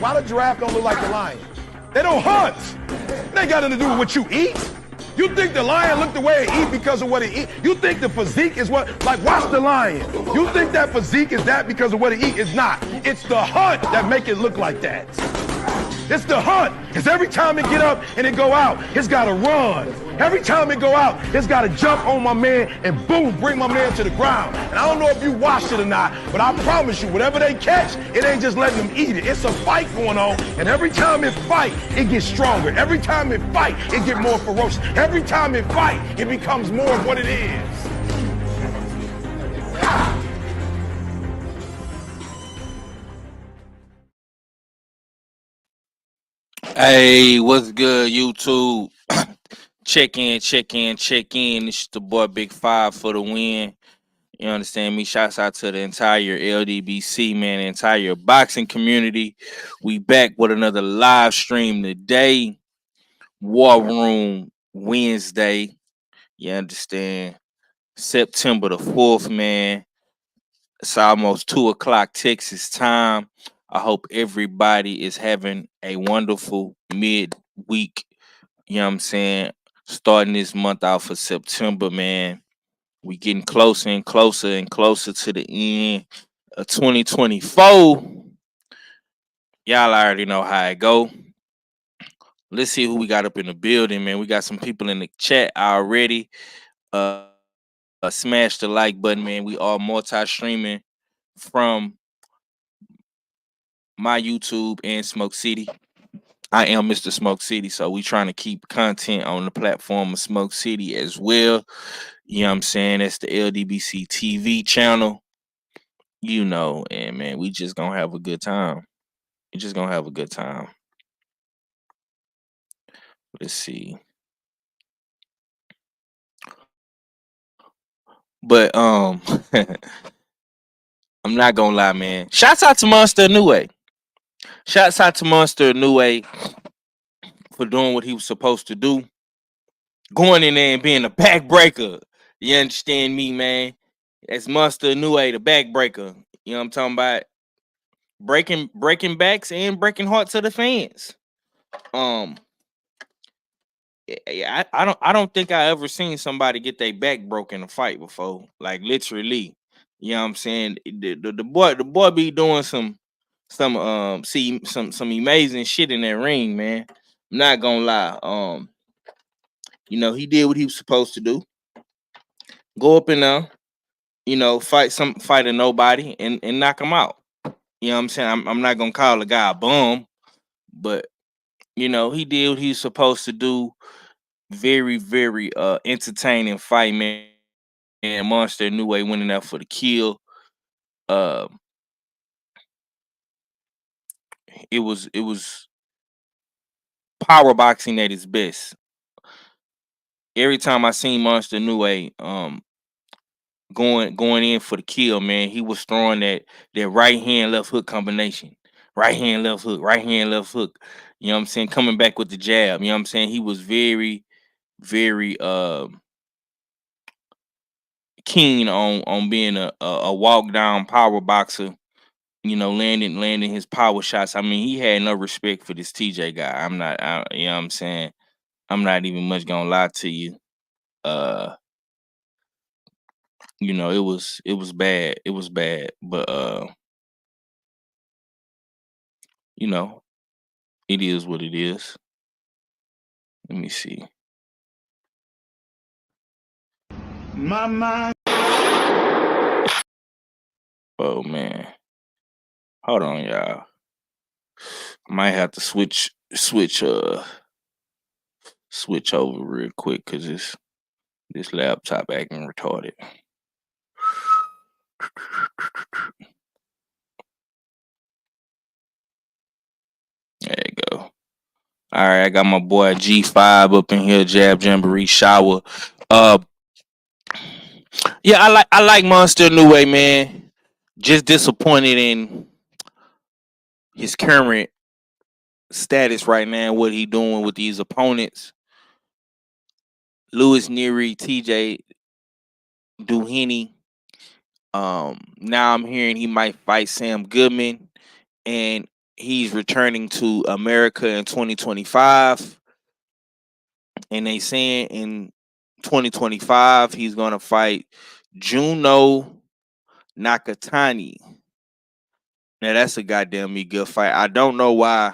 Why the giraffe don't look like the lion? They don't hunt. It ain't got nothing to do with what you eat. You think the lion look the way it eat because of what it eat? You think the physique is what, like watch the lion. You think that physique is that because of what it eat? It's not. It's the hunt that make it look like that. It's the hunt. Because every time it get up and it go out, it's got to run. Every time it go out, it's got to jump on my man and boom, bring my man to the ground. And I don't know if you watched it or not, but I promise you, whatever they catch, it ain't just letting them eat it. It's a fight going on. And every time it fight, it gets stronger. Every time it fight, it get more ferocious. Every time it fight, it becomes more of what it is. Hey, what's good, YouTube? Check in. It's the boy Big Five for the win. You understand me? Shouts out to the entire LDBC, man, the entire boxing community. We back with another live stream today. War Room Wednesday. You understand? September the 4th, man. It's almost 2 o'clock Texas time. I hope everybody is having a wonderful midweek. You know what I'm saying? Starting this month out for September, man. We getting closer and closer to the end of 2024. Y'all already know how it go. Let's see who we got up in the building, man. We got some people in the chat already. Smash the like button, man. We are multi-streaming from my YouTube and Smoke City. I am Mr. Smoke City, so we trying to keep content on the platform of Smoke City as well. You know what I'm saying? That's the LDBC TV channel. You know, and man, we just gonna have a good time. We just gonna have a good time. Let's see. But I'm not gonna lie, man. Shouts out to Monster Inoue. Shouts out to Monster Inoue for doing what he was supposed to do. Going in there and being a backbreaker. You understand me, man? That's Monster Inoue, the backbreaker. You know what I'm talking about? Breaking backs and breaking hearts of the fans. I don't think I ever seen somebody get their back broken in a fight before. Like literally. You know what I'm saying? The boy be doing some amazing shit in that ring, man. I'm not gonna lie. You know, he did what he was supposed to do. Go up in there, you know, fight a nobody and knock him out. You know what I'm saying? I'm not gonna call the guy a bum, but you know, he did what he's supposed to do. Very, very entertaining fight, man. And Monster Inoue winning out for the kill. It was power boxing at its best. Every time I seen Monster Inoue going in for the kill, man, he was throwing that right hand left hook combination. Right hand left hook, right hand left hook. You know what I'm saying? Coming back with the jab. You know what I'm saying? He was very, very keen on being a walk down power boxer. You know, landing his power shots. I mean, he had no respect for this TJ guy. You know what I'm saying? I'm not even much gonna lie to you. You know, it was bad. It was bad. But you know, it is what it is. Let me see. My mind. Oh man. Hold on, y'all. I might have to switch over real quick because this laptop acting retarded. There you go. All right, I got my boy G5 up in here, Jab Jamboree Shower. Yeah, I like Monster Inoue, man. Just disappointed in his current status right now, what he doing with these opponents. Louis Neary, TJ Duhaney. Now I'm hearing he might fight Sam Goodman, and he's returning to America in 2025, and they saying in 2025 he's gonna fight Juno Nakatani. Now that's a goddamn me good fight. I don't know why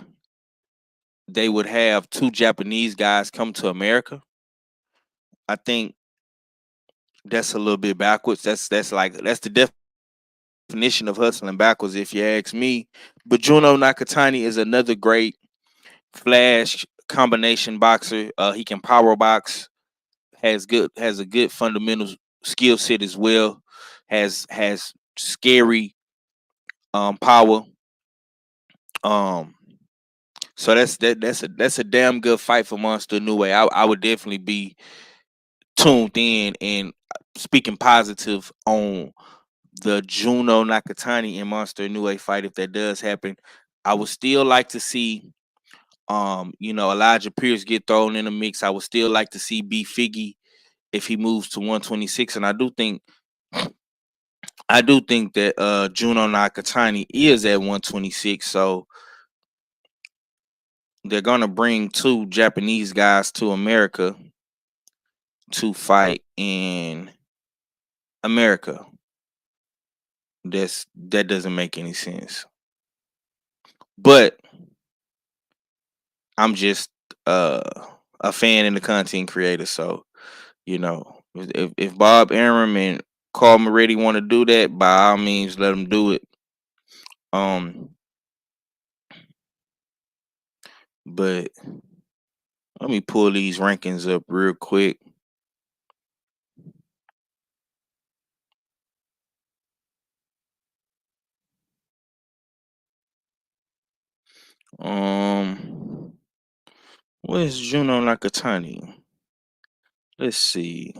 they would have two Japanese guys come to America. I think that's a little bit backwards. That's the definition of hustling backwards, if you ask me. But Juno Nakatani is another great flash combination boxer. He can power box, has a good fundamental skill set as well. Has scary power. Um, so that's a damn good fight for Monster Inoue. I would definitely be tuned in and speaking positive on the Juno Nakatani and Monster Inoue fight if that does happen. I would still like to see Elijah Pierce get thrown in the mix. I would still like to see B Figgy if he moves to 126. And I do think that Juno Nakatani is at 126. So they're gonna bring two Japanese guys to America to fight in America. That doesn't make any sense. But I'm just a fan and a content creator. So, if Bob Arum and Carl Moretti want to do that, by all means let them do it. But let me pull these rankings up real quick. Where's Juno Nakatani? Let's see.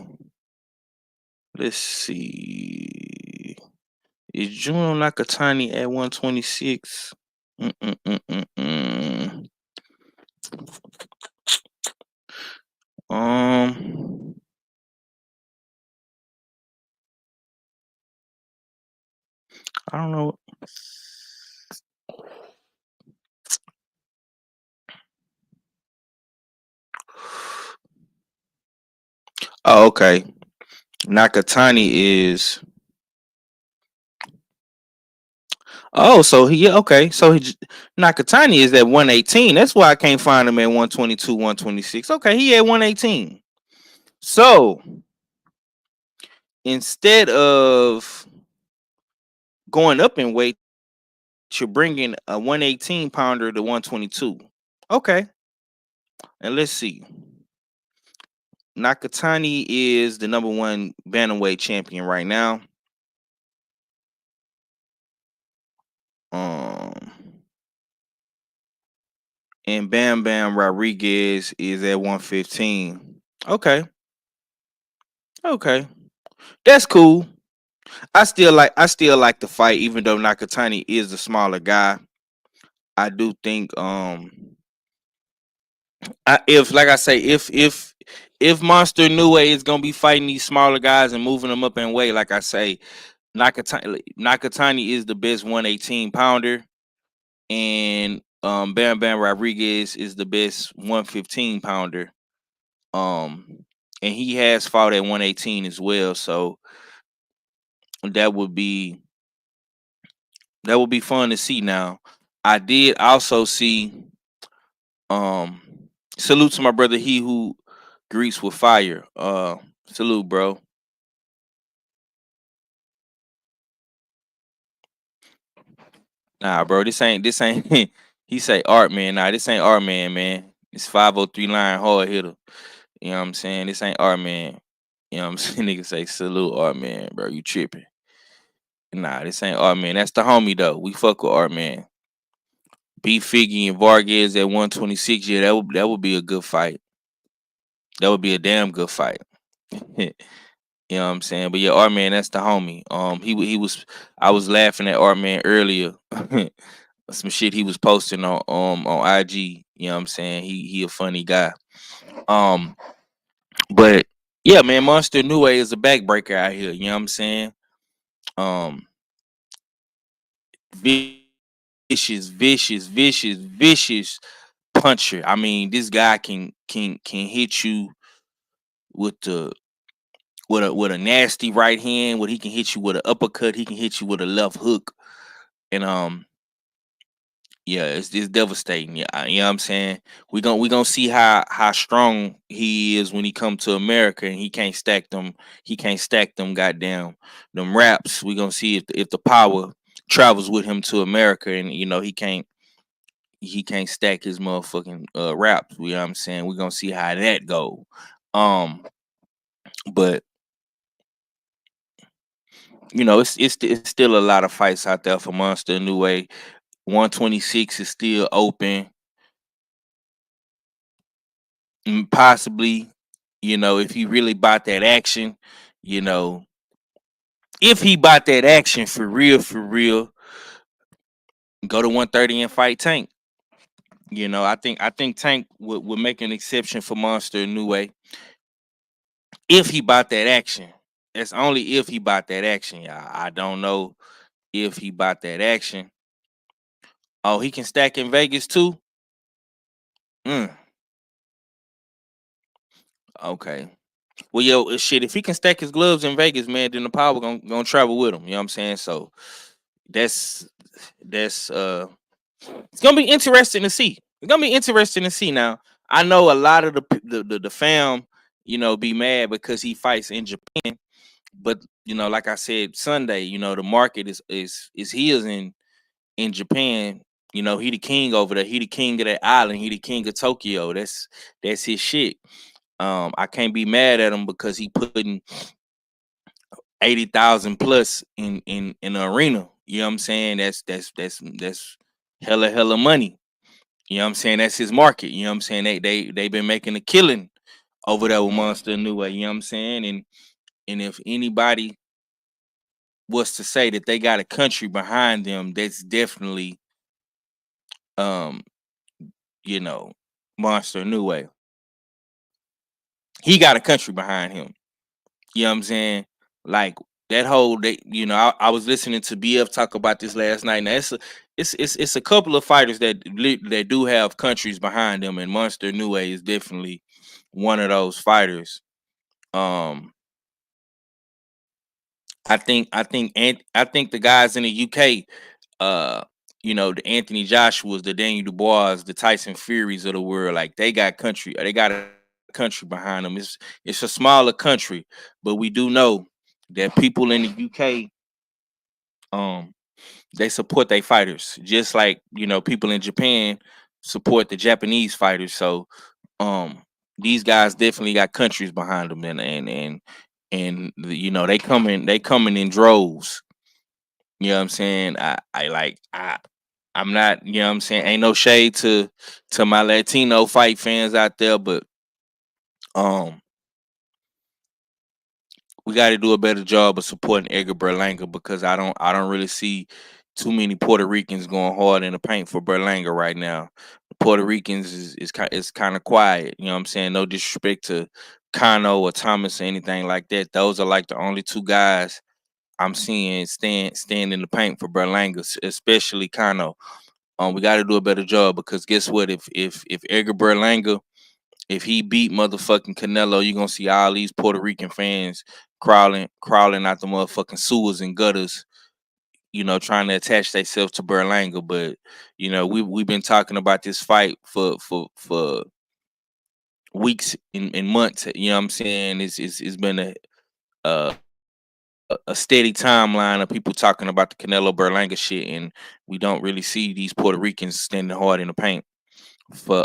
Is Juno Nakatani at 126? I don't know. Oh, okay. Nakatani is. Oh, so okay. So Nakatani is at 118. That's why I can't find him at 122, 126. Okay, he at 118. So instead of going up in weight, you're bringing a 118 pounder to 122. Okay. And let's see. Nakatani is the number one bantamweight champion right now. And Bam Bam Rodriguez is at 115. Okay. That's cool. I still like the fight, even though Nakatani is the smaller guy. I do think if Monster Inoue is gonna be fighting these smaller guys and moving them up in weight, like I say, Nakatani is the best 118 pounder, and Bam Bam Rodriguez is the best 115 pounder. And he has fought at 118 as well, so that would be fun to see. Now, I did also see salute to my brother, he who greets with fire. Salute, bro. Nah, bro, this ain't he say art man. Nah, this ain't art man, man. It's 503 line hard hitter. You know what I'm saying? This ain't art man. You know what I'm saying? Nigga say salute art man, bro. You tripping. Nah, this ain't art man. That's the homie though. We fuck with art man. B Figgy and Vargas at 126. Yeah, that would be a good fight. That would be a damn good fight. You know what I'm saying? But yeah, art man, that's the homie. He was. I was laughing at art man earlier. Some shit he was posting on IG. You know what I'm saying? He a funny guy. But yeah, man, Monster Inoue is a backbreaker out here. You know what I'm saying? vicious puncher. I mean, this guy can hit you with the with a nasty right hand. He can hit you with an uppercut. He can hit you with a left hook, and yeah, it's devastating. Yeah, you know what I'm saying. We gonna see how strong he is when he come to America, and he can't stack them. He can't stack them goddamn them raps. We gonna see if the power travels with him to America, and he can't stack his motherfucking raps. You know what I'm saying. We gonna see how that go. Um, but it's still a lot of fights out there for Monster Inoue. 126 is still open. Possibly, if he really bought that action, you know, if he bought that action for real, go to 130 and fight Tank. I think Tank would make an exception for Monster Inoue if he bought that action. That's only if he bought that action, y'all. I don't know if he bought that action. Oh, he can stack in Vegas too. Mm, okay. Well, yo, shit. If he can stack his gloves in Vegas, man, then the power gonna travel with him. You know what I'm saying? So that's that's it's gonna be interesting to see. It's gonna be interesting to see. Now, I know a lot of the fam, be mad because he fights in Japan, but like I said Sunday, the market is his in Japan. He the king over there. He the king of that island. He the king of Tokyo. That's his shit. I can't be mad at him because he putting 80,000 plus in the arena. You know what I'm saying? That's hella money. You know what I'm saying? That's his market. You know what I'm saying? They been making a killing over there with Monster Inoue. You know what I'm saying? And if anybody was to say that they got a country behind them, that's definitely um, you know, Monster Inoue. He got a country behind him. You know what I'm saying? Like that whole I was listening to BF talk about this last night. Now it's a couple of fighters that do have countries behind them, and Monster Inoue is definitely one of those fighters. Um, I think the guys in the UK, uh, the Anthony Joshua's, the Daniel Dubois, the Tyson Furies of the world, like they got a country behind them. It's a smaller country, but we do know that people in the UK, um, they support their fighters, just like people in Japan support the Japanese fighters. So, um, these guys definitely got countries behind them, and they coming in droves. You know what I'm saying? I'm not, you know what I'm saying? Ain't no shade to my Latino fight fans out there, but um we got to do a better job of supporting Edgar Berlanga, because I don't really see too many Puerto Ricans going hard in the paint for Berlanga right now. The Puerto Ricans is kind of quiet. You know what I'm saying? No disrespect to Kano or Thomas or anything like that. Those are like the only two guys I'm seeing stand in the paint for Berlanga, especially Kano. We got to do a better job, because guess what? If Edgar Berlanga, if he beat motherfucking Canelo, you're gonna see all these Puerto Rican fans crawling out the motherfucking sewers and gutters, trying to attach themselves to Berlanga. But we've been talking about this fight for weeks and months. You know what I'm saying? It's been a a steady timeline of people talking about the Canelo Berlanga shit, and we don't really see these Puerto Ricans standing hard in the paint for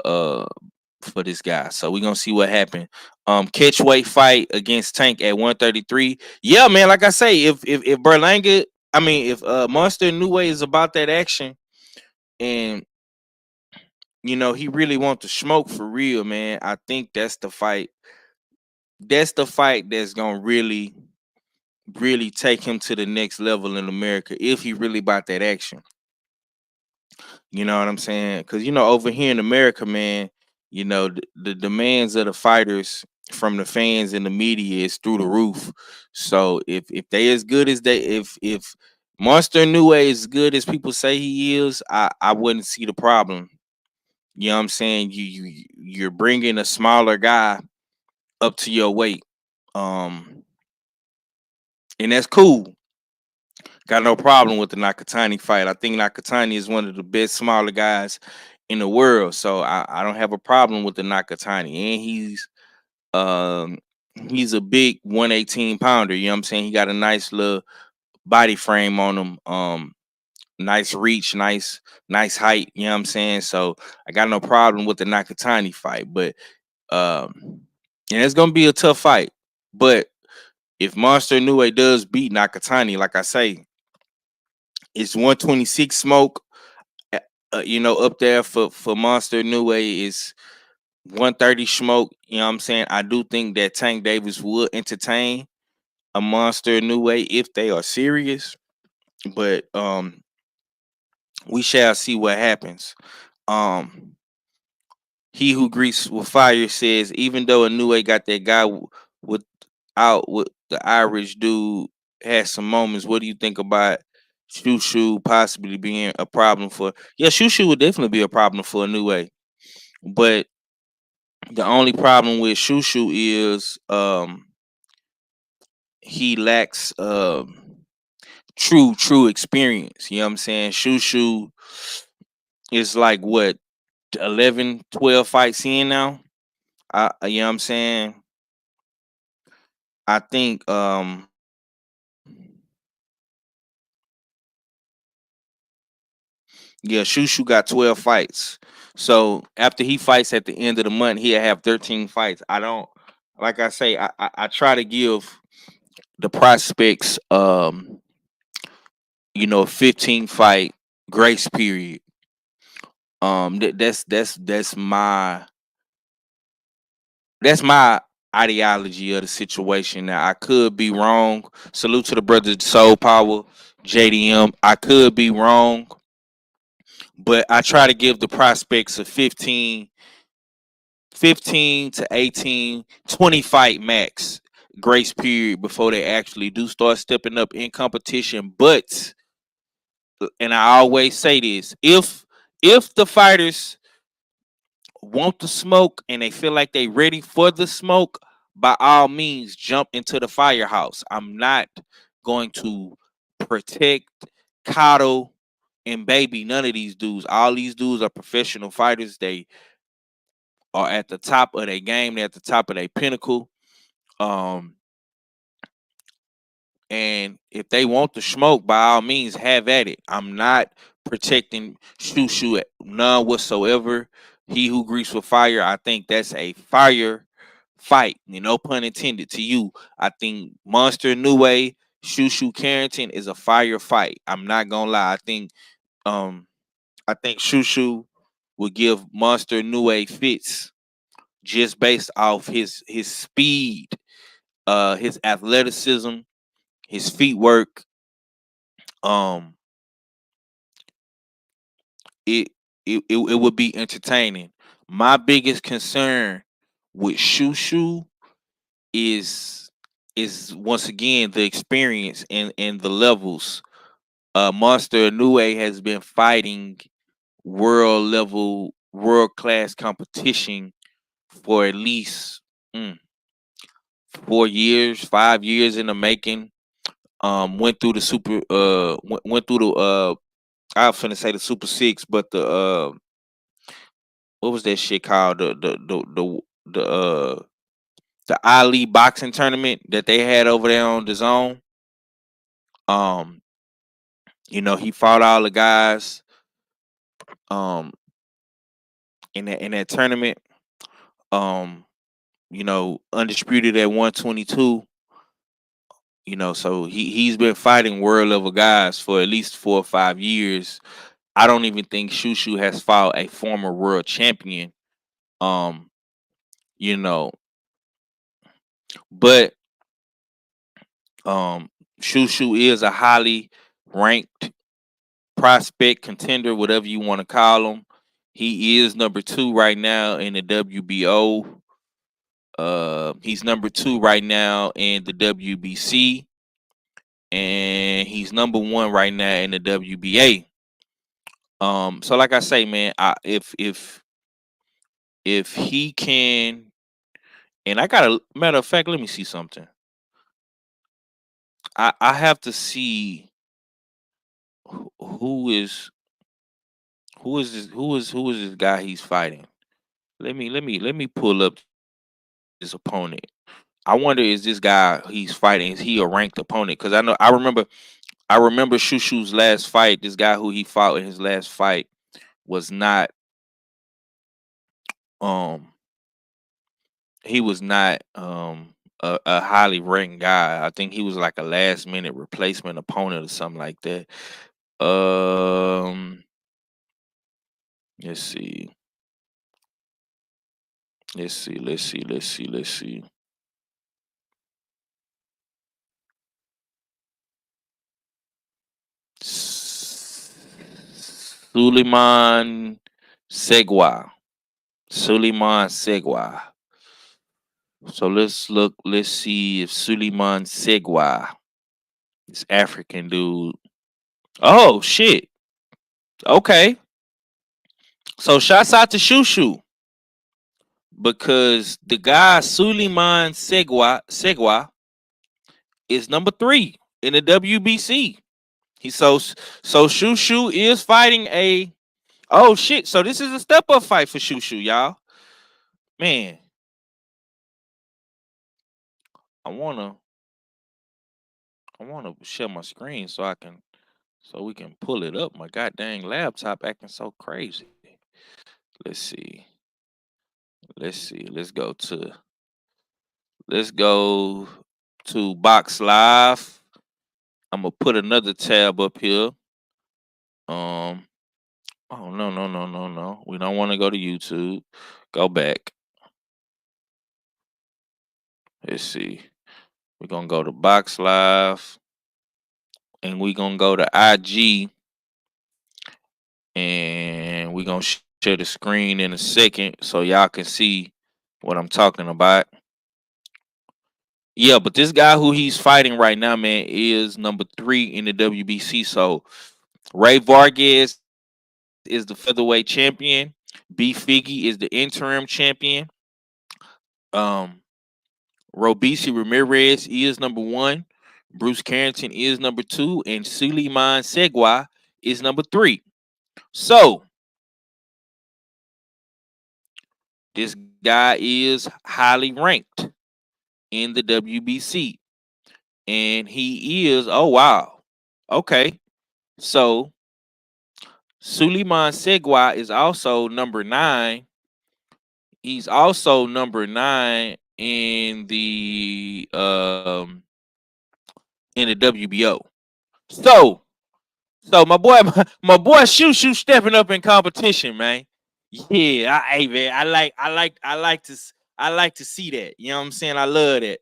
for this guy. So we're gonna see what happened. Catchweight fight against Tank at 133. Yeah, man. Like I say, if Berlanga, I mean, if Monster Inoue is about that action, and he really wants to smoke for real, man, I think that's the fight. That's the fight that's gonna really take him to the next level in America, if he really bought that action. You know what I'm saying? Because over here in America, man, the demands of the fighters from the fans and the media is through the roof. So if they as good as they if Monster Inoue, as good as people say he is, I wouldn't see the problem. You know what I'm saying? You're bringing a smaller guy up to your weight, um, and that's cool. Got no problem with the Nakatani fight. I think Nakatani is one of the best smaller guys in the world, so I don't have a problem with the Nakatani, and um he's a big 118 pounder. You know what I'm saying? He got a nice little body frame on him. Nice reach, nice height. You know what I'm saying? So I got no problem with the Nakatani fight, but and it's gonna be a tough fight. But if Monster Inoue does beat Nakatani, like I say, it's 126 smoke. uh, up there for Monster Inoue is 130 smoke. You know what I'm saying? I do think that Tank Davis would entertain a Monster Inoue if they are serious, but we shall see what happens. Um, he who greets with fire says, even though Inoue got that guy with the Irish dude had some moments. What do you think about Shushu possibly being a problem for? Yeah, Shushu would definitely be a problem for Inoue, but the only problem with Shushu is he lacks true experience. You know what I'm saying? Shushu is like what 11, 12 fights in now. You know what I'm saying? I think yeah, Shushu got 12 fights. So after he fights at the end of the month, he'll have 13 fights. I don't like I say, I try to give the prospects 15 fight grace period. That's my ideology of the situation. Now I could be wrong. Salute to the brother Soul Power, JDM. I could be wrong, but I try to give the prospects a 15 to 18, 20 fight max grace period before they actually do start stepping up in competition. But and I always say this, if the fighters want the smoke and they feel like they ready for the smoke, by all means jump into the firehouse. I'm not going to protect, coddle, and baby none of these dudes. All these dudes are professional fighters. They are at the top of their game. They're at the top of their pinnacle. Um, and if they want the smoke, by all means, have at it. I'm not protecting Shushu at none whatsoever. He who greets with fire, I think that's a fire fight. No pun intended to you. I think Monster Inoue, Shushu Carrington is a fire fight. I'm not gonna lie. Um I think Shushu will give Monster Inoue fits just based off his speed, his athleticism, his feet work. Um, it it would be entertaining. My biggest concern with Shushu is once again the experience and the levels. Monster Inoue has been fighting world class competition for at least 4 years, 5 years in the making. Went through the went through the I was finna say the Super Six, but the what was that shit called? The Ali boxing tournament that they had over there on the zone. Um, he fought all the guys um in that tournament. Um, undisputed at 122. So he's been fighting world level guys for at least 4 or 5 years. I don't even think Shushu has fought a former world champion. Um, you know, but Shushu is a highly ranked prospect, contender, whatever you want to call him. He is number 2 right now in the WBO. He's number 2 right now in the WBC, and he's #1 right now in the WBA. So like I say, man, if he can, and I got a matter of fact, let me see something. I have to see who is this guy he's fighting. Let me pull up this opponent. I wonder, is this guy he's fighting, is he a ranked opponent? Because I remember Shushu's last fight. This guy who he fought in his last fight was not um he was not a highly ranked guy. I think he was like a last minute replacement opponent or something like that. Um let's see. Let's see. Suleiman Segwa. Suleiman Segwa. So let's see if Suleiman Segwa, this African dude. Oh shit. Okay. So shouts out to Shushu, because the guy Suleiman Segwa is #3 in the WBC. So Shushu is fighting a, oh shit. So this is a step up fight for Shushu, y'all. Man, I wanna share my screen so we can pull it up. My goddamn laptop acting so crazy. Let's see. Let's go to Box Live. I'm gonna put another tab up here. Um. Oh no. We don't want to go to YouTube. Go back. Let's see. We're gonna go to Box Live, and we're gonna go to IG, and we're gonna share the screen in a second so y'all can see what I'm talking about. Yeah, but this guy who he's fighting right now, man, is #3 in the WBC. So Ray Vargas is the featherweight champion. B Figgy is the interim champion. Um, Robeisy Ramirez is #1. Bruce Carrington is #2, and Suleiman Segwa is #3. So this guy is highly ranked in the WBC, and he is, oh wow, okay. So Suleiman Segwa is also #9. He's also #9 in the WBO. So my boy Shushu stepping up in competition, man. Yeah, hey man, I like to see that. You know what I'm saying? I love that.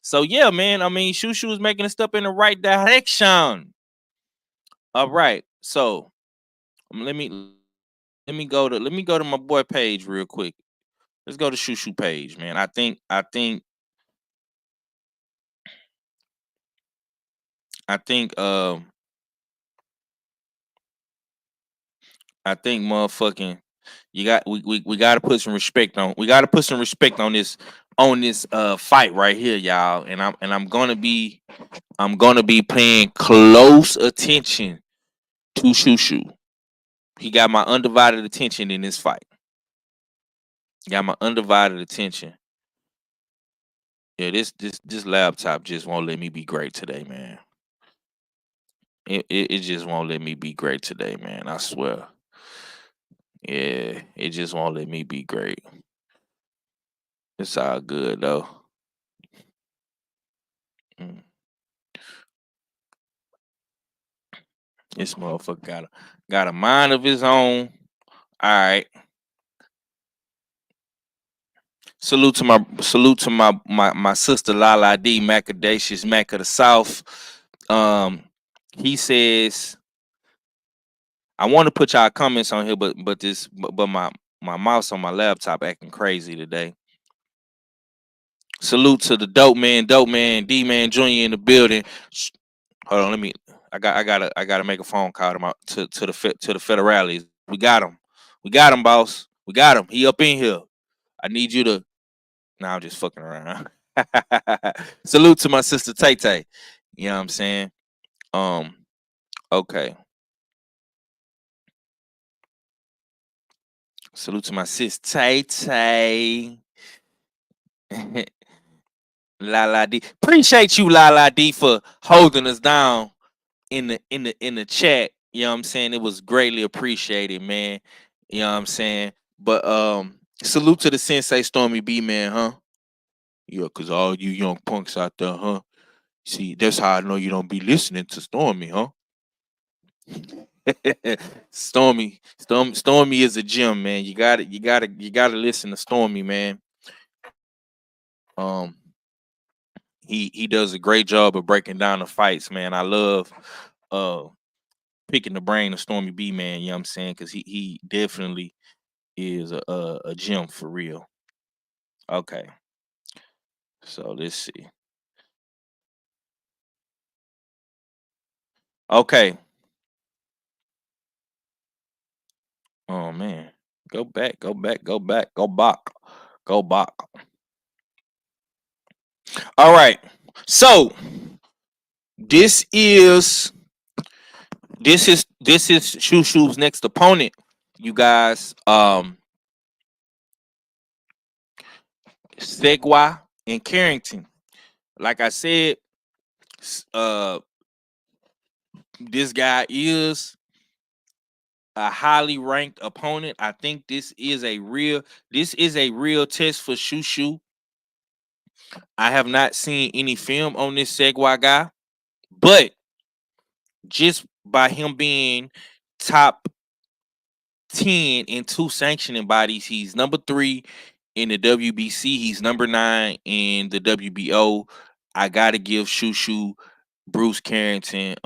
So yeah, man. I mean, Shushu is making a step in the right direction. All right. So let me go to my boy page real quick. Let's go to Shushu page, man. I think motherfucking we gotta put some respect on. We gotta put some respect on this fight right here, y'all. And I'm gonna be paying close attention to Shushu. He got my undivided attention in this fight. Got my undivided attention. Yeah, this laptop just won't let me be great today, man. It just won't let me be great today, man. I swear. Yeah, it just won't let me be great. It's all good though. Mm. This motherfucker got a mind of his own. All right. Salute to my sister Lala D, Macadacious Mac of the South. Um, he says, I want to put y'all comments on here, but my mouse on my laptop acting crazy today. Salute to the dope man, D man Jr. in the building. Hold on, let me. I gotta make a phone call to the federales. We got him. We got him, boss. We got him. He up in here. I need you to. Nah, I'm just fucking around. Salute to my sister Tay Tay. You know what I'm saying? Um. Okay. Salute to my sis Tay Tay. La La D. Appreciate you, La La D, for holding us down in the chat. You know what I'm saying? It was greatly appreciated, man. You know what I'm saying? But salute to the Sensei Stormy B, man, huh? Yeah, cause all you young punks out there, huh? See, that's how I know you don't be listening to Stormy, huh? Stormy is a gem, man. You gotta listen to Stormy, man. Um, he does a great job of breaking down the fights, man. I love uh picking the brain of Stormy B, man. You know what I'm saying? Because he definitely is a gem for real. Okay, so let's see. Okay. Oh man, go back, go back, go back, go back, go back. All right. So this is this is Shoo Shoo's next opponent. You guys, Segwa and Carrington. Like I said, uh, this guy is a highly ranked opponent. I think this is a real test for Shushu. I have not seen any film on this Segwa guy, but just by him being top 10 in two sanctioning bodies, he's number 3 in the WBC, he's number 9 in the WBO. I gotta give Shushu Bruce Carrington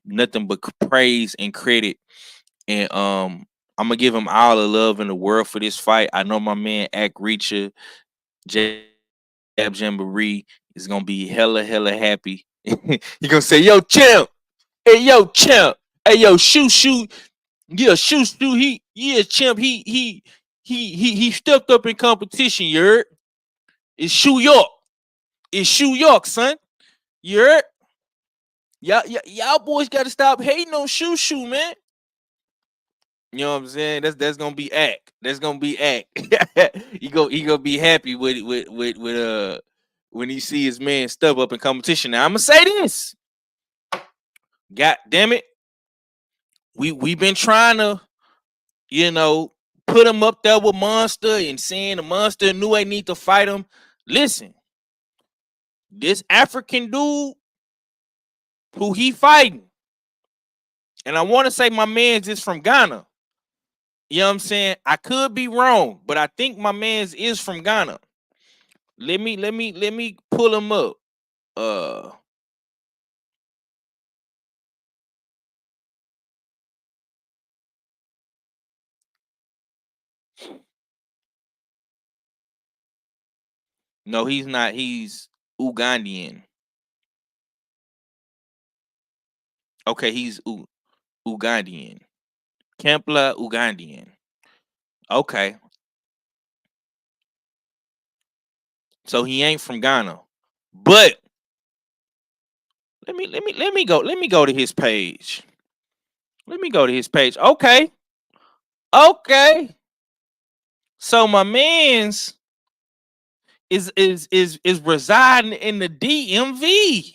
nothing but praise and credit. And I'm gonna give him all the love in the world for this fight. I know my man Ack Reacher, Jab Jamboree is gonna be hella happy. He gonna say, "Yo, champ, hey, yo, champ, hey, yo, shoot, yeah, shoot, he, yeah, champ, he stepped up in competition. You heard? It's Shoe York, son. You heard? Y'all boys got to stop hating on Shoe, man. You know what I'm saying? That's gonna be act. That's gonna be act. he gonna be happy with when he see his man step up in competition. Now I'm gonna say this. God damn it. We've been trying to, you know, put him up there with Monster and saying the Monster knew I need to fight him. Listen, this African dude who he fighting, and I want to say my man's is from Ghana. You know what I'm saying? I could be wrong, but I think my man's is from Ghana. Let me pull him up. Uh no, he's not. He's Ugandan. Okay, he's Ugandan. Kempla Ugandan. Okay. So he ain't from Ghana. But let me go to his page. Let me go to his page. Okay. Okay. So my man's is residing in the DMV.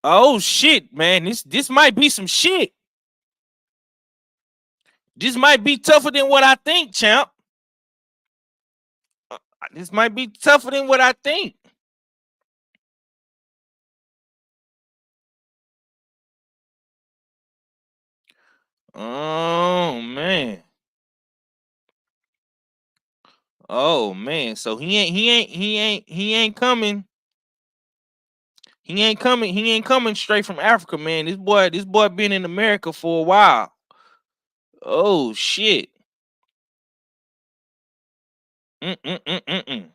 Oh shit, man. This might be some shit. This might be tougher than what I think, champ. This might be tougher than what I think. Oh man. Oh man. So he ain't coming. He ain't coming straight from Africa, man. This boy been in America for a while. Oh shit. Mm-mm-mm-mm-mm.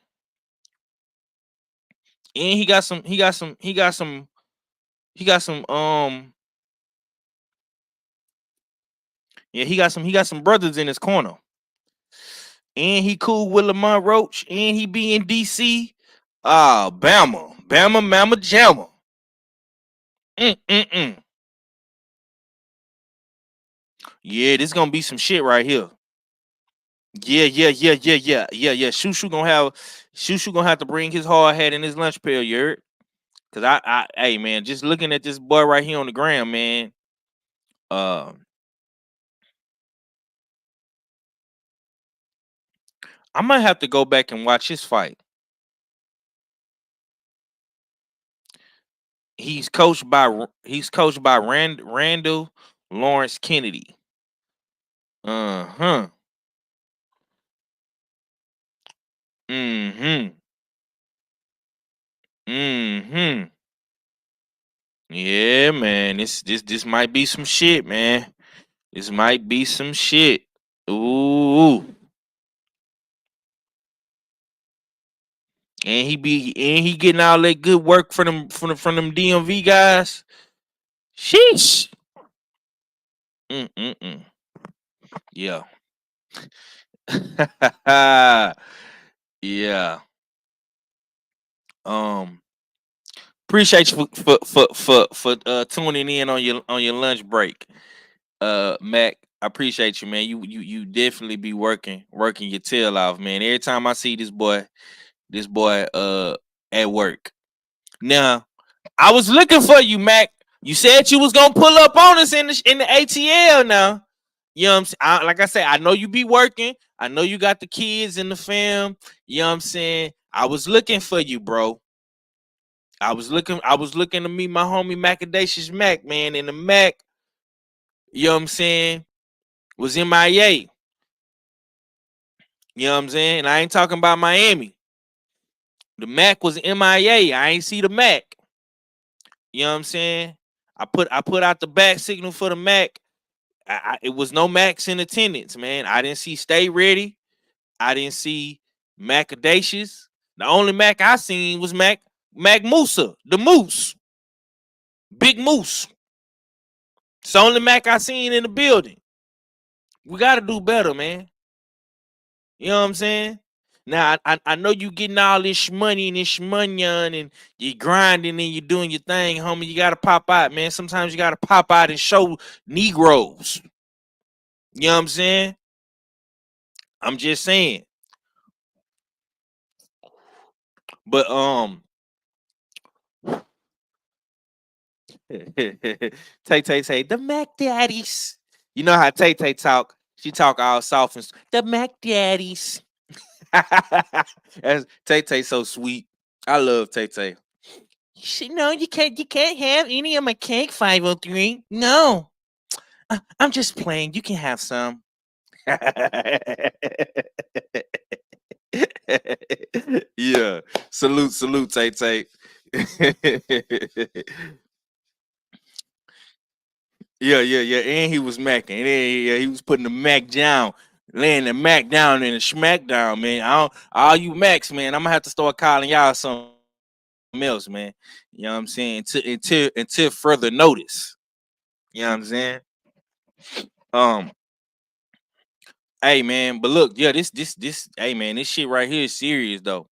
And he got some yeah, he got some brothers in his corner. And he cool with Lamont Roach, and he be in DC. Ah, Bama, Mama Jamma. Mm. Yeah, this gonna be some shit right here. Yeah. Shushu gonna have to bring his hard hat in his lunch pail, you heard? Cause hey man, just looking at this boy right here on the ground, man. Uh, I might have to go back and watch his fight. He's coached by Randall Lawrence Kennedy. Uh-huh. Mm-hmm. Mm-hmm. Yeah, man. This might be some shit, man. This might be some shit. Ooh. And he getting all that good work from them DMV guys. Sheesh. Mm. Yeah. Yeah. Um. Appreciate you for tuning in on your lunch break. Mac, I appreciate you, man. You definitely be working your tail off, man. Every time I see this boy at work. Now, I was looking for you, Mac. You said you was gonna pull up on us in the ATL now. You know what I'm saying? Like I said, I know you be working. I know you got the kids and the fam. You know what I'm saying? I was looking for you, bro. I was looking to meet my homie Macadacious Mac, man. And the Mac, you know what I'm saying, was MIA. You know what I'm saying? And I ain't talking about Miami. The Mac was MIA. I ain't see the Mac. You know what I'm saying? I put out the back signal for the Mac. It was no Macs in attendance, man. I didn't see Stay Ready. I didn't see Macadacious. The only Mac I seen was Mac Musa, the Moose, Big Moose. It's the only Mac I seen in the building. We got to do better, man. You know what I'm saying? Now I know you getting all this money and this shmoney and you grinding and you doing your thing, homie. You gotta pop out, man. Sometimes you gotta pop out and show Negroes. You know what I'm saying? I'm just saying. But Tay Tay say the Mac Daddies. You know how Tay Tay talk? She talk all soft and the Mac Daddies. Tay Tay so sweet. I love Tay Tay. No, you can't have any of my cake, 503. No. I'm just playing. You can have some. Yeah. Salute, Tay Tay. Yeah. And he was macking. And yeah, he was putting the Mac down, laying the Mac down and the smack down, man. All you Macs, man, I'm gonna have to start calling y'all something else, man. You know what I'm saying? Until further notice. You know what I'm saying? Um, hey man, but look, yeah, this hey man, this shit right here is serious though.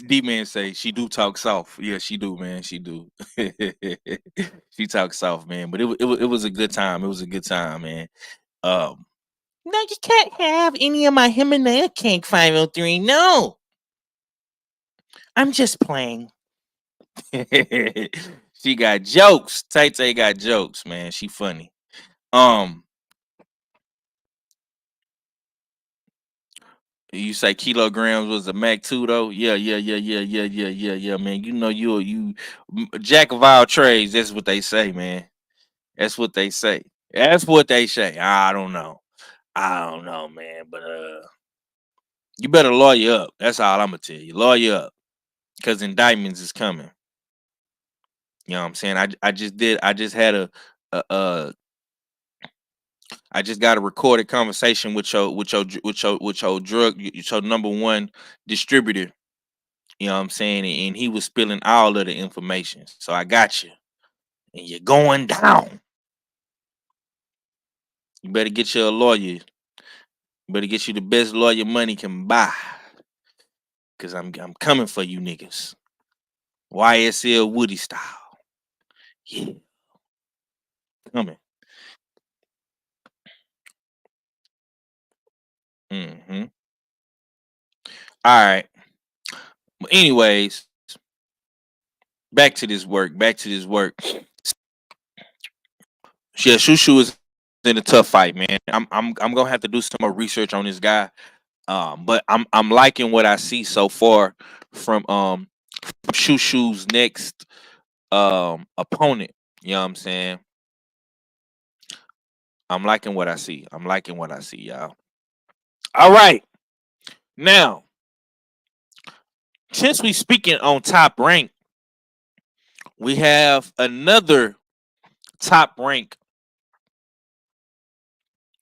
D man say she do talk soft. Yeah, she do, man. She do. She talks soft, man. But it was a good time. It was a good time, man. No, you can't have any of my Himalaya cake 503. No. I'm just playing. She got jokes. Tay Tay got jokes, man. She funny. Um, you say kilograms was a Mac 2 though? Yeah, man. You know you jack of all trades. That's what they say, man. That's what they say. That's what they say. I don't know. I don't know, man. But you better lawyer up. That's all I'm gonna tell you. Lawyer up, cause indictments is coming. You know what I'm saying? I just did. I just had a I just got a recorded conversation with your drug, your number one distributor. You know what I'm saying? And he was spilling all of the information. So I got you. And you're going down. You better get you a lawyer. You better get you the best lawyer money can buy. Cause I'm coming for you niggas. YSL Woody style. Yeah. Coming. Mm-hmm. All right. But anyways, back to this work. Yeah, Shushu is in a tough fight, man. I'm gonna have to do some more research on this guy. But I'm liking what I see so far from Shushu's next opponent. You know what I'm saying? I'm liking what I see. Y'all. All right. Now, since we speaking on top rank, we have another top rank.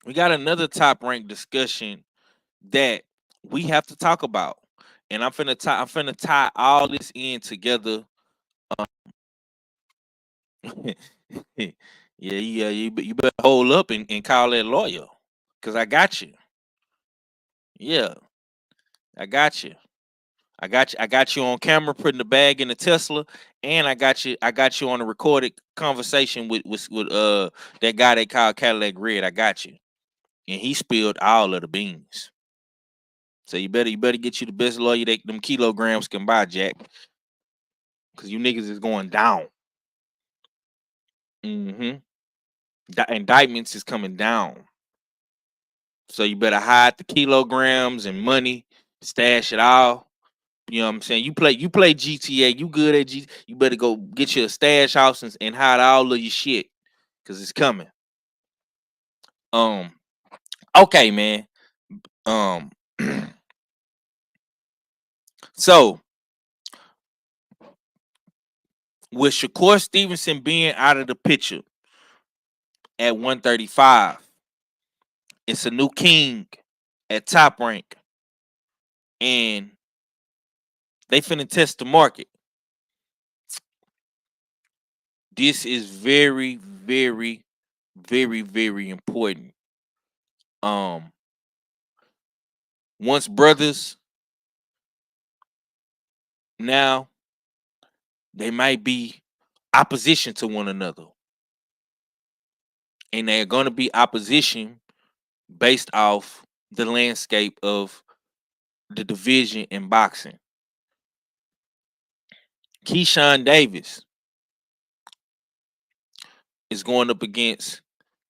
We got another top rank discussion that we have to talk about. And I'm finna tie all this in together. Yeah, you better hold up and call that lawyer. Cause I got you. Yeah, I got you. I got you on camera putting the bag in the Tesla, and I got you on a recorded conversation with that guy they call Cadillac Red. I got you. And he spilled all of the beans. So you better get you the best lawyer that them kilograms can buy, Jack. Cause you niggas is going down. Mm-hmm. Indictments is coming down. So you better hide the kilograms and money, stash it all. You know what I'm saying? You play GTA, you good at G. You better go get you a stash house and hide all of your shit. Cause it's coming. Um, okay, man. Um so with Shakur Stevenson being out of the picture at 135, it's a new king at top rank. And they finna test the market. This is very, very, very, very important. Um, once brothers, now they might be opposition to one another. And they're gonna be opposition based off the landscape of the division in boxing. Keyshawn Davis is going up against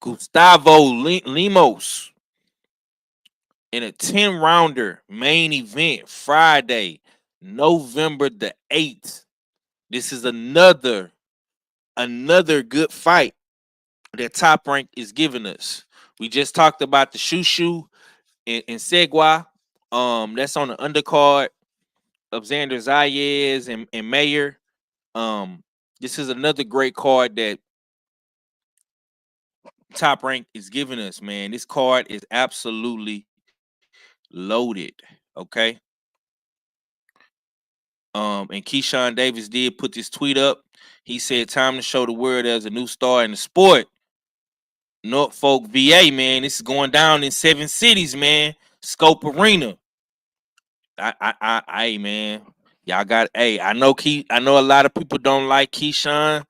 Gustavo Limos in a 10-rounder main event Friday, November the 8th. This is another good fight that Top Rank is giving us. We just talked about the Shushu and Segua. That's on the undercard of Xander Zayas and Mayer. This is another great card that Top Rank is giving us, man. This card is absolutely loaded. Okay. And Keyshawn Davis did put this tweet up. He said, "Time to show the world there's a new star in the sport. Norfolk, VA, man. This is going down in 7 cities, man. Scope Arena. Man. Y'all got. Hey, I know a lot of people don't like Keyshawn.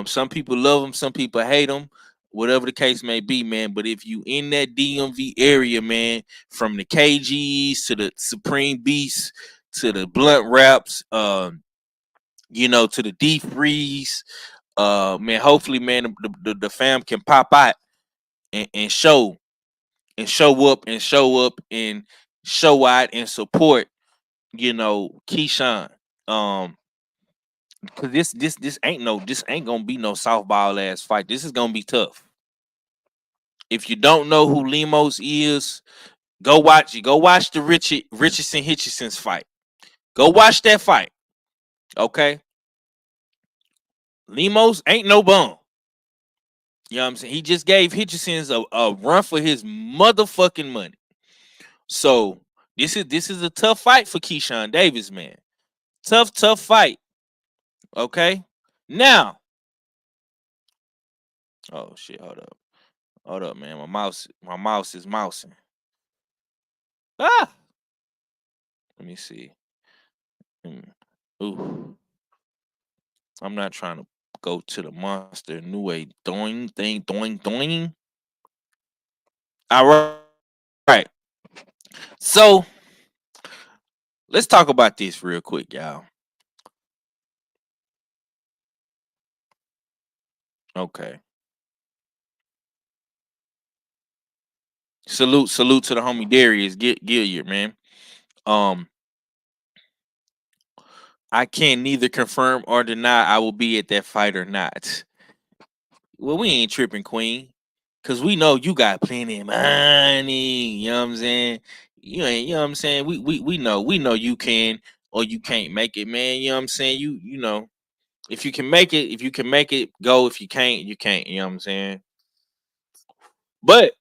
Some people love him, some people hate him. Whatever the case may be, man. But if you in that DMV area, man, from the KGs to the Supreme Beasts to the Blunt Raps, to the D Freeze, man. Hopefully, man, the fam can pop out and show up and show out and support, Keyshawn. Cause this ain't gonna be no softball ass fight. This is gonna be tough. If you don't know who Lemos is, go watch the Richardson Hitchison's fight. Go watch that fight. Okay. Lemos ain't no bum. You know what I'm saying? He just gave Hitchison's a run for his motherfucking money. So this is a tough fight for Keyshawn Davis, man. Tough fight. Okay. Now, oh shit, hold up, man. My mouse is mousing. Ah, let me see. Ooh, I'm not trying to go to the monster Inoue doing thing, doing. All right. So let's talk about this real quick, y'all. Okay. Salute to the homie Darius Gilliard, man. Um, I can't neither confirm or deny I will be at that fight or not. Well, we ain't tripping, Queen. Cause we know you got plenty of money. You know what I'm saying? You ain't, you know what I'm saying? We know you can or you can't make it, man. You know what I'm saying? You know, if you can make it, go. If you can't, you can't. You know what I'm saying? But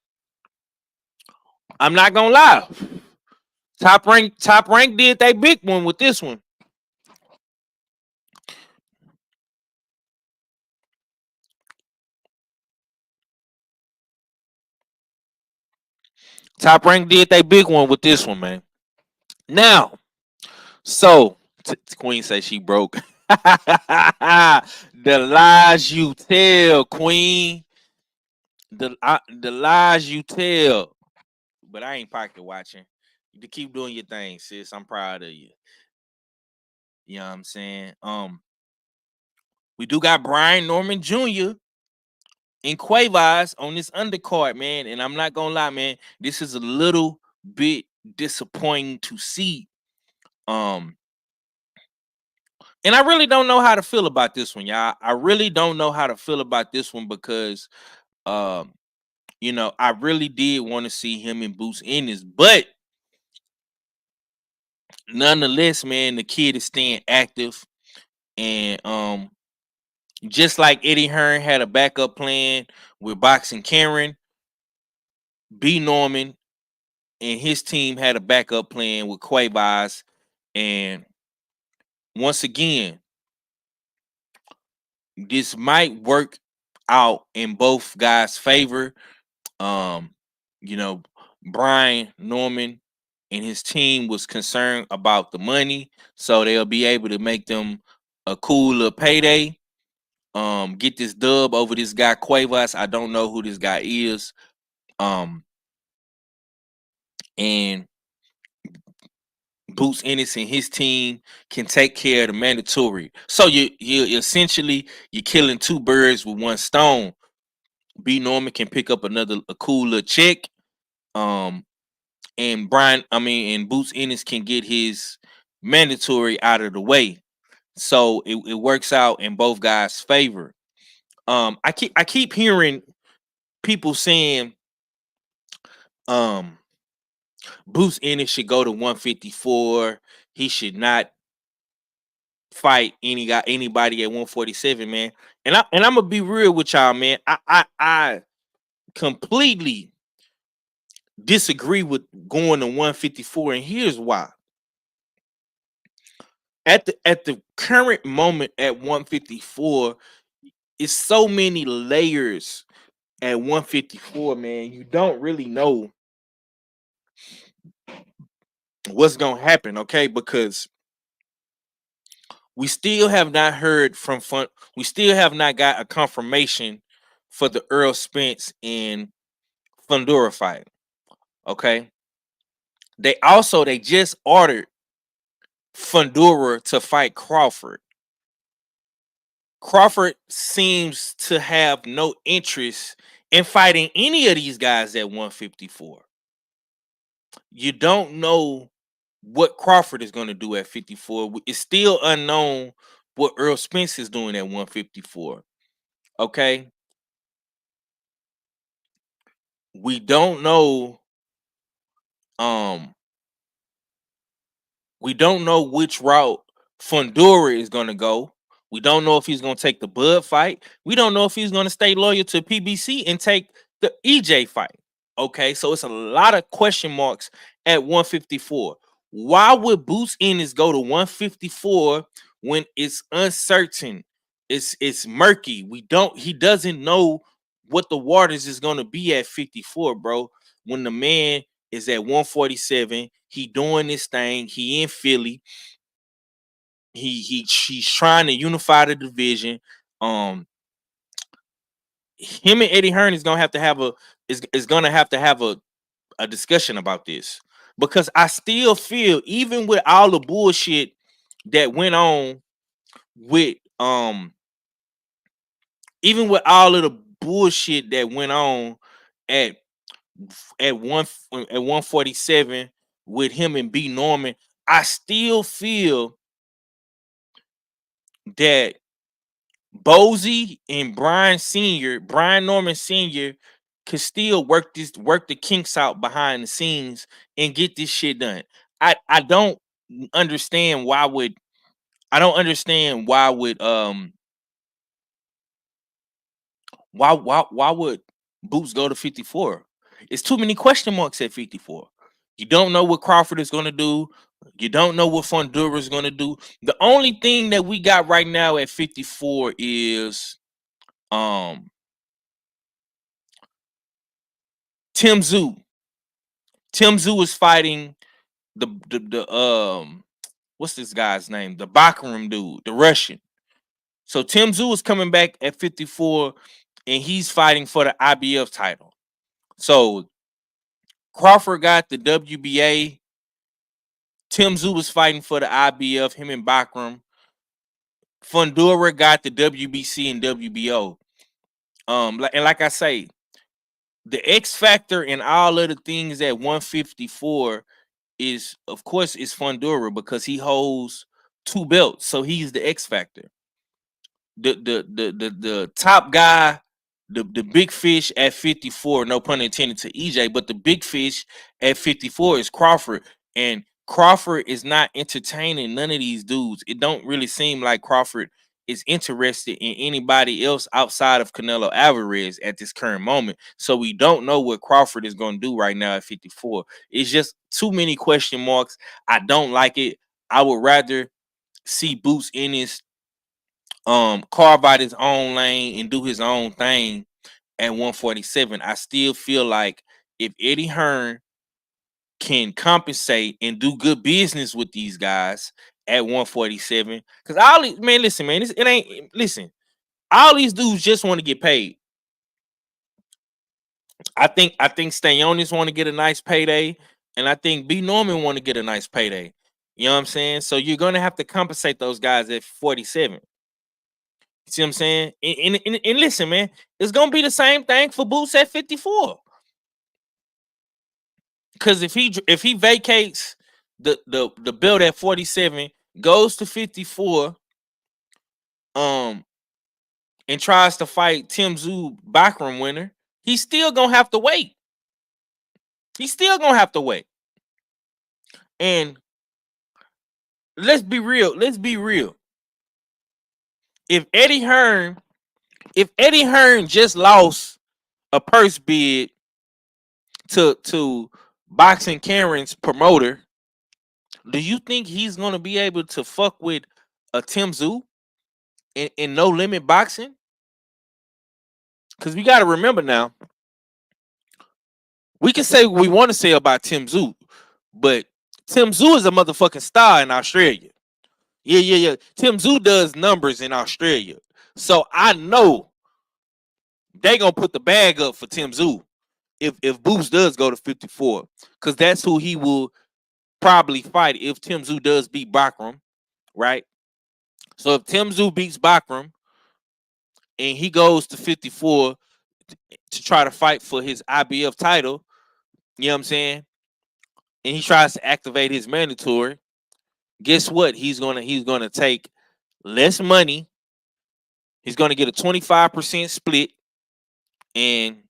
I'm not gonna lie. Top rank did they big one with this one. Top rank did they big one with this one, man. Now, so Queen says she broke. The lies you tell, Queen. The lies you tell. But I ain't pocket watching. You keep doing your thing, sis. I'm proud of you. You know what I'm saying? We do got Brian Norman Jr. and Cuevas on this undercard, man. And I'm not gonna lie, man. This is a little bit disappointing to see. Um, and I really don't know how to feel about this one, y'all. I really don't know how to feel about this one because um, I really did want to see him in Boots Ennis, but nonetheless, man, the kid is staying active. And just like Eddie Hearn had a backup plan with boxing Karen, B Norman and his team had a backup plan with Cuevas. And once again, this might work out in both guys' favor. Um, you know, Brian Norman and his team was concerned about the money, so they'll be able to make them a cool little payday. Get this dub over this guy Cuevas. I don't know who this guy is. Um, and Boots Ennis and his team can take care of the mandatory. So you essentially you're killing two birds with one stone. B Norman can pick up a cool little check. Um, and and Boots Ennis can get his mandatory out of the way. So it works out in both guys' favor. I keep hearing people saying um Boots Ennis should go to 154. He should not fight anybody at 147, man. And I'm gonna be real with y'all, man. I completely disagree with going to 154, and here's why. At the current moment at 154, it's so many layers at 154, man. You don't really know what's gonna happen, okay? Because we still have not heard from fun. We still have not got a confirmation for the Earl Spence and Fundora fight. Okay. They just ordered Fundora to fight Crawford. Crawford seems to have no interest in fighting any of these guys at 154. You don't know what Crawford is going to do at 54. It's still unknown what Earl Spence is doing at 154. Okay. We don't know um we don't know which route Fundora is going to go. We don't know if he's going to take the Bud fight. We don't know if he's going to stay loyal to PBC and take the EJ fight. Okay, so it's a lot of question marks at 154. Why would Boots Ennis go to 154 when it's uncertain? It's murky. He doesn't know what the waters is gonna be at 54, bro. When the man is at 147, he doing this thing, he in Philly. He's trying to unify the division. Him and Eddie Hearn is gonna have to have a discussion about this, because I still feel, even with all the bullshit that went on with even with all of the bullshit that went on at at 147 with him and B Norman, I still feel that Bozy and Brian Norman Sr. could still work the kinks out behind the scenes and get this shit done. I don't understand why would Boots go to 54? It's too many question marks at 54. You don't know what Crawford is going to do. You don't know what Fundura is going to do. The only thing that we got right now at 54 is Tim Tszyu. Tim Tszyu is fighting the what's this guy's name? The Bakarim dude, the Russian. So Tim Tszyu is coming back at 54, and he's fighting for the IBF title. So Crawford got the WBA. Tim Tszyu was fighting for the IBF, him and Bakarim. Fundura got the WBC and WBO. Like I say, the X factor in all of the things at 154 is, of course, is Fundura, because he holds 2 belts, so he's the X factor. The top guy, the big fish at 54, no pun intended to EJ, but the big fish at 54 is Crawford, and Crawford is not entertaining none of these dudes. It don't really seem like Crawford is interested in anybody else outside of Canelo Alvarez at this current moment. So we don't know what Crawford is going to do right now at 54. It's just too many question marks. I don't like it. I would rather see Boots Ennis carve out his own lane and do his own thing at 147. I still feel like if Eddie Hearn can compensate and do good business with these guys at 147, because all these, man, listen, man, it ain't, listen, all these dudes just want to get paid. I think Stayonis want to get a nice payday, and I think B Norman want to get a nice payday. You know what I'm saying? So you're gonna have to compensate those guys at 47. See what I'm saying? And listen, man, it's gonna be the same thing for Boots at 54. Because if he vacates the belt at 47, goes to 54, and tries to fight Tim Tszyu Bakarim winner, he's still gonna have to wait. He's still gonna have to wait. And let's be real. Let's be real. If Eddie Hearn just lost a purse bid to Boxing Karen's promoter, do you think he's gonna be able to fuck with a Tim Tszyu in no limit boxing? Because we gotta remember now, we can say what we want to say about Tim Tszyu, but Tim Tszyu is a motherfucking star in Australia. Yeah. Tim Tszyu does numbers in Australia. So I know they gonna put the bag up for Tim Tszyu if Boots does go to 54, because that's who he will probably fight if Tim Tszyu does beat Bakarim, right? So if Tim Tszyu beats Bakarim and he goes to 54 to try to fight for his IBF title, you know what I'm saying? And he tries to activate his mandatory, guess what? He's gonna take less money. He's gonna get a 25% split, and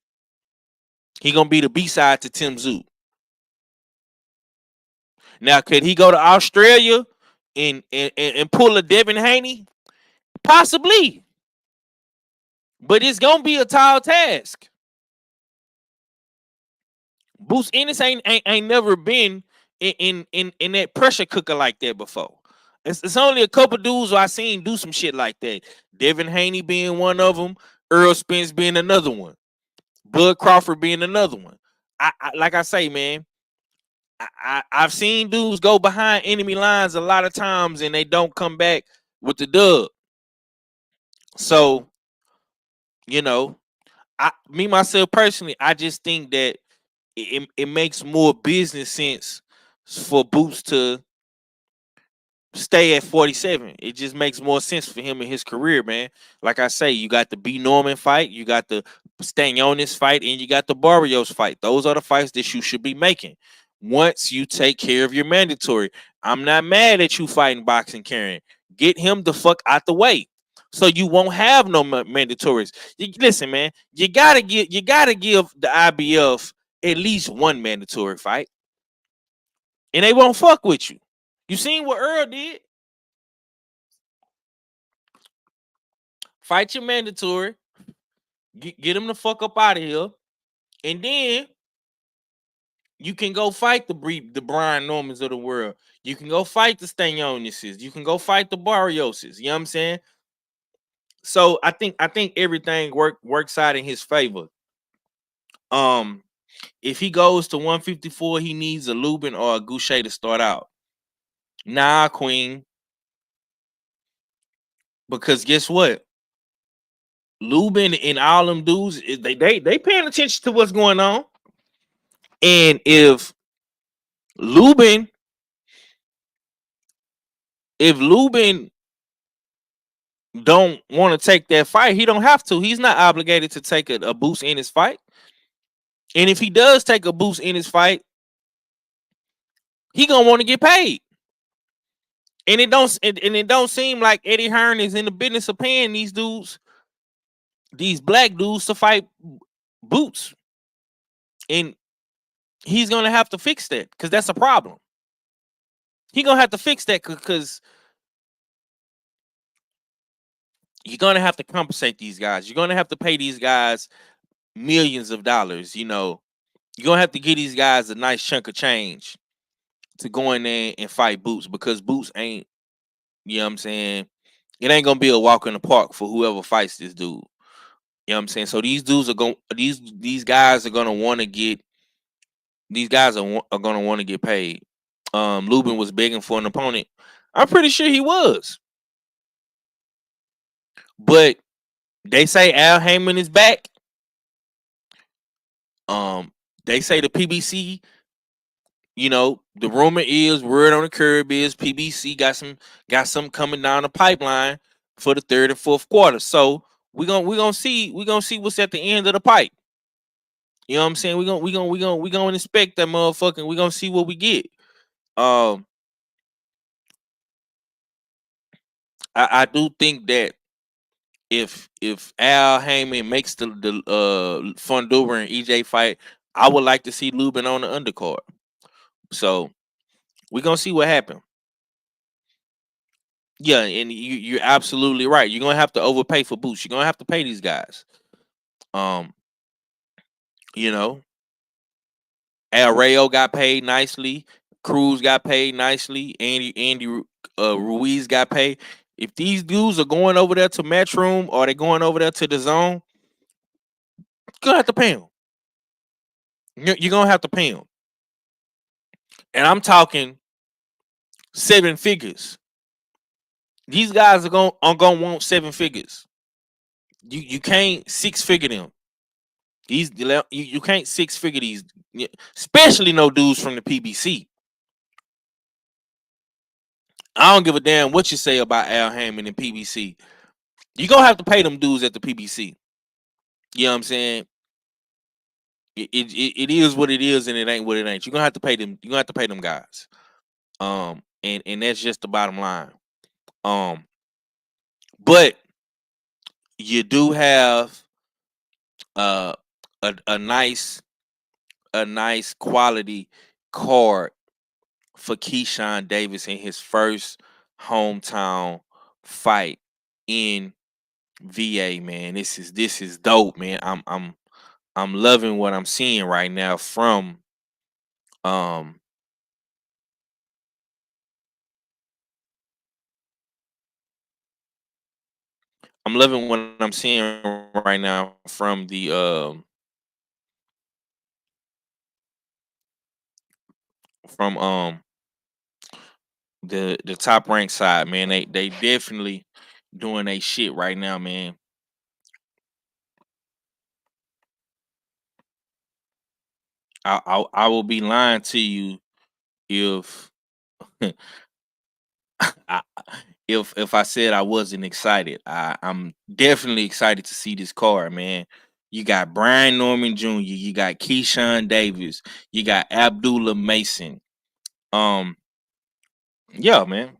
he's gonna be the B-side to Tim Tszyu. Now, could he go to Australia and pull a Devin Haney? Possibly. But it's gonna be a tall task. Boots Ennis ain't never been in that pressure cooker like that before. It's only a couple dudes who I seen do some shit like that. Devin Haney being one of them, Earl Spence being another one, Bud Crawford being another one. I like I say, man, I've seen dudes go behind enemy lines a lot of times and they don't come back with the dub. So, you know, me myself personally, I just think that it makes more business sense for Boots to stay at 47. It just makes more sense for him in his career, man. Like I say, you got the B Norman fight, you got the Stanionis fight, and you got the Barrios fight. Those are the fights that you should be making once you take care of your mandatory. I'm not mad at you fighting boxing, Karen. Get him the fuck out the way, so you won't have no mandatories. Listen, man, you gotta give the IBF at least one mandatory fight, and they won't fuck with you. You seen what Earl did? Fight your mandatory, get him the fuck up out of here, and then you can go fight the Brian Normans of the world. You can go fight the Stanionises. You can go fight the Barrioses. You know what I'm saying? So I think everything works out in his favor. If he goes to 154, he needs a Lubin or a Goucher to start out. Nah, Queen. Because guess what? Lubin and all them dudes, they paying attention to what's going on. And if Lubin don't want to take that fight, he don't have to. He's not obligated to take a Boots Ennis fight. And if he does take a Boots Ennis fight, he gonna want to get paid. And it don't seem like Eddie Hearn is in the business of paying these dudes, these black dudes, to fight Boots. And he's gonna have to fix that, because that's a problem. He's gonna have to fix that, because you're gonna have to compensate these guys. You're gonna have to pay these guys millions of dollars. You know, you're gonna have to give these guys a nice chunk of change to go in there and fight Boots, because Boots ain't, you know what I'm saying, it ain't gonna be a walk in the park for whoever fights this dude. You know what I'm saying? So these dudes are going, these guys are gonna want to get, these guys are gonna want to get paid. Lubin was begging for an opponent. I'm pretty sure he was, but they say Al Heyman is back. They say the PBC, you know, the rumor is, word on the curb is, PBC got some coming down the pipeline for the third and fourth quarter. So we're gonna see what's at the end of the pipe. You know what I'm saying? We're gonna inspect that motherfucker, and we're gonna see what we get. I do think that if Al Heyman makes the Fundora and EJ fight, I would like to see Lubin on the undercard. So we're gonna see what happens. Yeah, and you're absolutely right. You're gonna have to overpay for Boots. You're gonna have to pay these guys. You know, El Rayo got paid nicely. Cruz got paid nicely. Andy Ruiz got paid. If these dudes are going over there to Matchroom or they're going over there to the Zone, you're gonna have to pay them. You're gonna have to pay them. And I'm talking 7 figures. These guys are gonna want 7 figures. You can't 6-figure them. You can't 6-figure these, especially no dudes from the PBC. I don't give a damn what you say about Al Heyman and PBC. You're gonna have to pay them dudes at the PBC. You know what I'm saying? It is what it is, and it ain't what it ain't. You're gonna have to pay them. You're gonna have to pay them guys. And that's just the bottom line. But you do have a nice quality card for Keyshawn Davis in his first hometown fight in VA, man. This is dope, man. I'm loving what I'm seeing right now from I'm loving what I'm seeing right now from the top ranked side, man. They definitely doing a shit right now, man. I will be lying to you if I, if I said I wasn't excited. I'm definitely excited to see this card, man. You got Brian Norman Jr., you got Keyshawn Davis, you got Abdullah Mason. Um, yeah, man.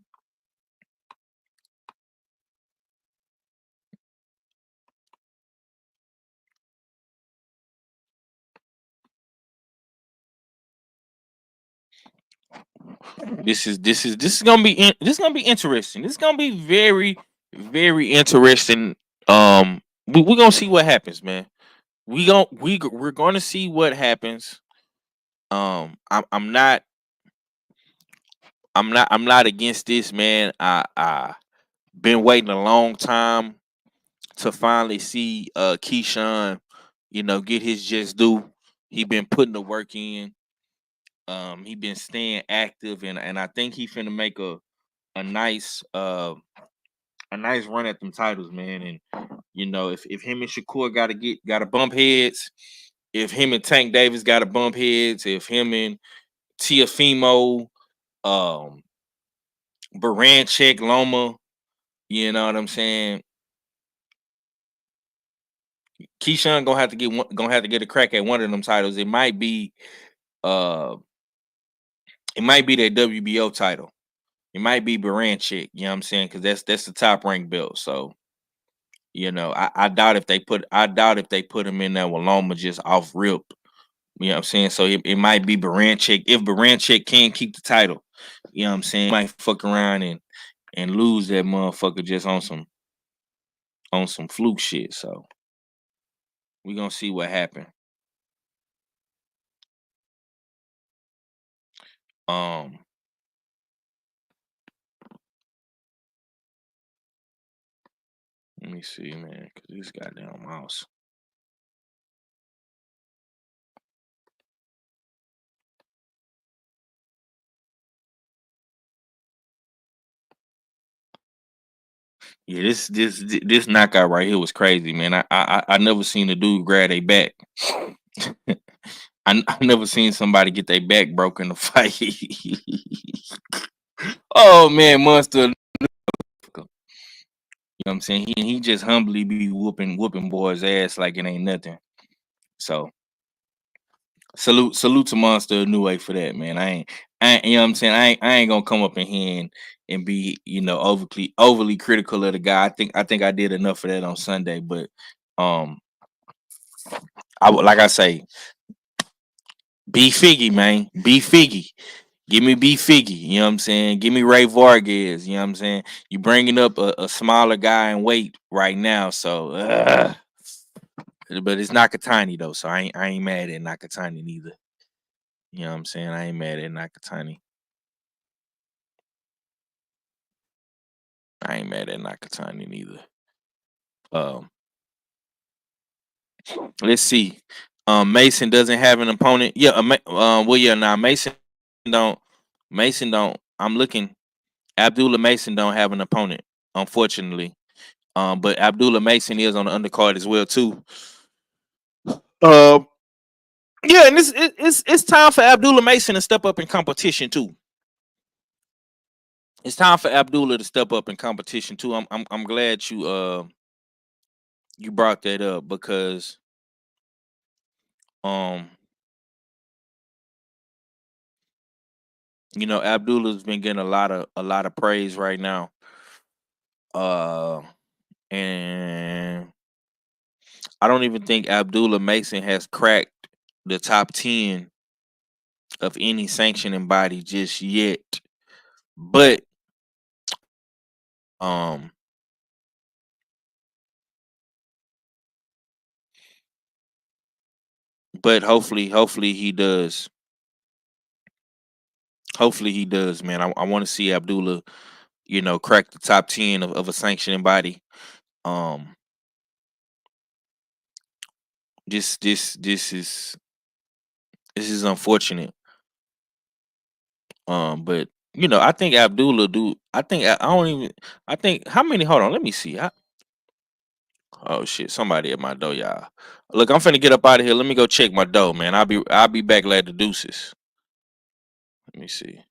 This is gonna be this is gonna be interesting. This is gonna be very interesting. We're gonna see what happens, man. We're gonna see what happens. I'm not against this, man. I been waiting a long time to finally see Keyshawn, get his just due. He been putting the work in. He been staying active, and I think he finna make a nice a nice run at them titles, man. And if him and Shakur gotta bump heads, if him and Tank Davis gotta bump heads, if him and Tiafimo, um, Baranchek, Loma, you know what I'm saying? Keyshawn gonna have to get a crack at one of them titles. Uh it might be that WBO title. It might be Baranchik, you know what I'm saying? Because that's the top ranked belt. So, I doubt if they put him in there with Loma just off rip. You know what I'm saying? So it might be Baranchik. If Baranchik can keep the title, you know what I'm saying? He might fuck around and lose that motherfucker just on some fluke shit. So we gonna see what happened. Um, Let me see, man, cause this goddamn mouse. Yeah, this knockout right here was crazy, man. I never seen a dude grab a back. I never seen somebody get their back broken in a fight. Oh man, monster. You know what I'm saying? He just humbly be whooping boys' ass like it ain't nothing. So salute to Monster Inoue for that, man. You know what I'm saying? I ain't gonna come up in here and be, overly critical of the guy. I think I did enough of that on Sunday, but um like I say, be Figgy, man. Be Figgy. Give me B Figgy. You know what I'm saying? Give me Ray Vargas. You know what I'm saying? You bringing up a smaller guy in weight right now, so but it's Nakatani though, so I ain't mad at Nakatani neither. You know what I'm saying? I ain't mad at Nakatani. I ain't mad at Nakatani neither. Um, let's see. Mason doesn't have an opponent. Yeah, well, yeah, now don't. Mason don't. I'm looking. Abdullah Mason don't have an opponent, unfortunately. But Abdullah Mason is on the undercard as well too. Um, yeah, and it's time for Abdullah Mason to step up in competition too. It's time for Abdullah to step up in competition too. I'm glad you brought that up because um Abdullah's been getting a lot of praise right now. Uh and I don't even think Abdullah Mason has cracked the top 10 of any sanctioning body just yet. But um hopefully he does. Hopefully he does, man. I want to see Abdullah, crack the top 10 of a sanctioning body. Um, this is unfortunate. But you know, I think Abdullah do. I think I don't even. I think how many? Hold on, let me see. Oh shit, somebody at my door, y'all. Look, I'm finna get up out of here. Let me go check my door, man. I'll be back later. Deuces. Let me see.